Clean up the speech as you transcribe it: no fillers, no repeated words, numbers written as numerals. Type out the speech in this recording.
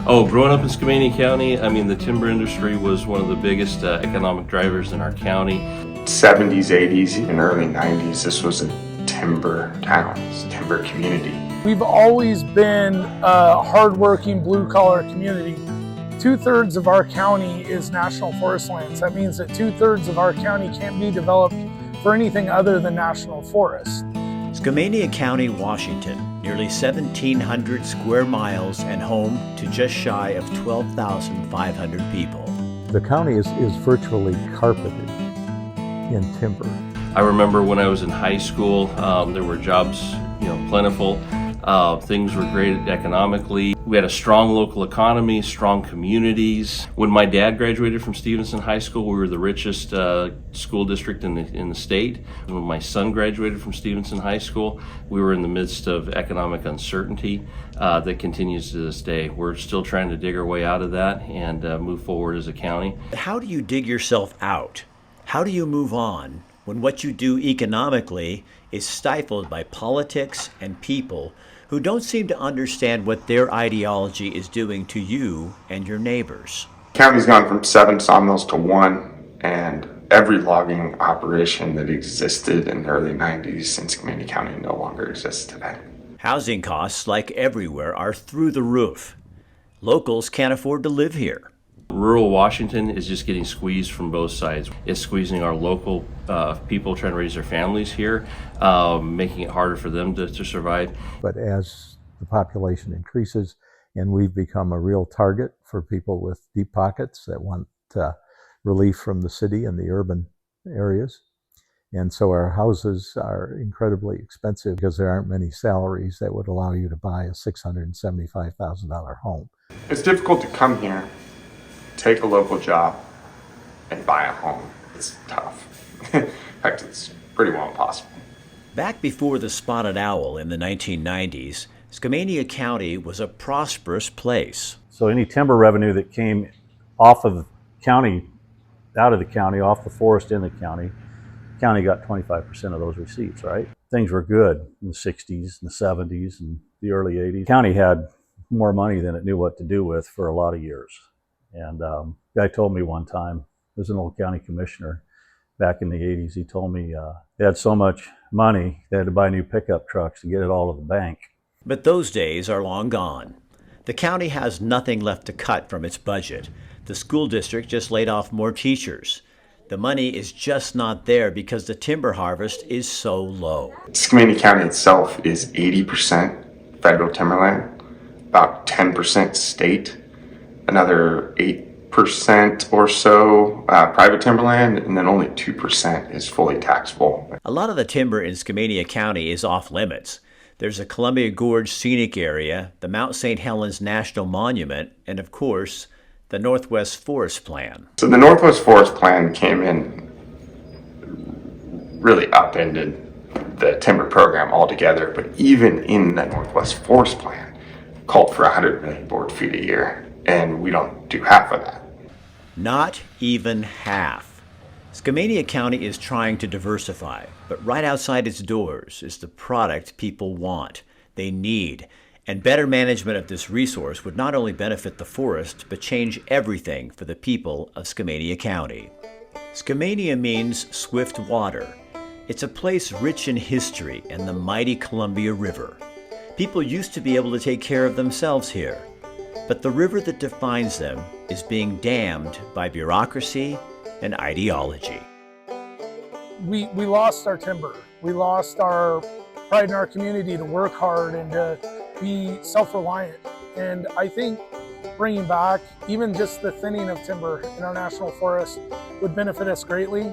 Oh, growing up in Skamania County, I mean, the timber industry was one of the biggest economic drivers in our county. 70s, 80s, even early 90s, this was a timber town, it's a timber community. We've always been a hardworking blue-collar community. 2/3 of our county is national forest lands. That means that 2/3 of our county can't be developed for anything other than national forest. Skamania County, Washington, nearly 1,700 square miles and home to just shy of 12,500 people. The county is virtually carpeted in timber. I remember when I was in high school, there were jobs, plentiful. Things were great economically. We had a strong local economy, strong communities. When my dad graduated from Stevenson High School, we were the richest school district in the state. When my son graduated from Stevenson High School, we were in the midst of economic uncertainty that continues to this day. We're still trying to dig our way out of that and move forward as a county. How do you dig yourself out? How do you move on when what you do economically is stifled by politics and people who don't seem to understand what their ideology is doing to you and your neighbors? The county's gone from 7 sawmills to 1, and every logging operation that existed in the early 90s in Skamania County no longer exists today. Housing costs, like everywhere, are through the roof. Locals can't afford to live here. Rural Washington is just getting squeezed from both sides. It's squeezing our local people trying to raise their families here, making it harder for them to survive. But as the population increases and we've become a real target for people with deep pockets that want relief from the city and the urban areas. And so our houses are incredibly expensive because there aren't many salaries that would allow you to buy a $675,000 home. It's difficult to come here, take a local job, and buy a home. It's tough. In fact, it's pretty well impossible. Back before the spotted owl in the 1990s, Skamania County was a prosperous place. So any timber revenue that came off of the county, out of the county, off the forest in the county got 25% of those receipts, right? Things were good in the 60s and the 70s and the early 80s. The county had more money than it knew what to do with for a lot of years. And a guy told me one time, there's an old county commissioner back in the 80s, he told me they had so much money, they had to buy new pickup trucks to get it all to the bank. But those days are long gone. The county has nothing left to cut from its budget. The school district just laid off more teachers. The money is just not there because the timber harvest is so low. Skamania County itself is 80% federal timberland, about 10% state, another 8% or so private timberland, and then only 2% is fully taxable. A lot of the timber in Skamania County is off limits. There's a Columbia Gorge Scenic Area, the Mount St. Helens National Monument, and of course, the Northwest Forest Plan. So the Northwest Forest Plan came in, really upended the timber program altogether, but even in the Northwest Forest Plan, called for 100 million board feet a year, and we don't do half of that. Not even half. Skamania County is trying to diversify, but right outside its doors is the product people want, they need. And better management of this resource would not only benefit the forest, but change everything for the people of Skamania County. Skamania means swift water. It's a place rich in history and the mighty Columbia River. People used to be able to take care of themselves here, but the river that defines them is being dammed by bureaucracy and ideology. We lost our timber. We lost our pride in our community to work hard and to be self-reliant. And I think bringing back even just the thinning of timber in our national forest would benefit us greatly.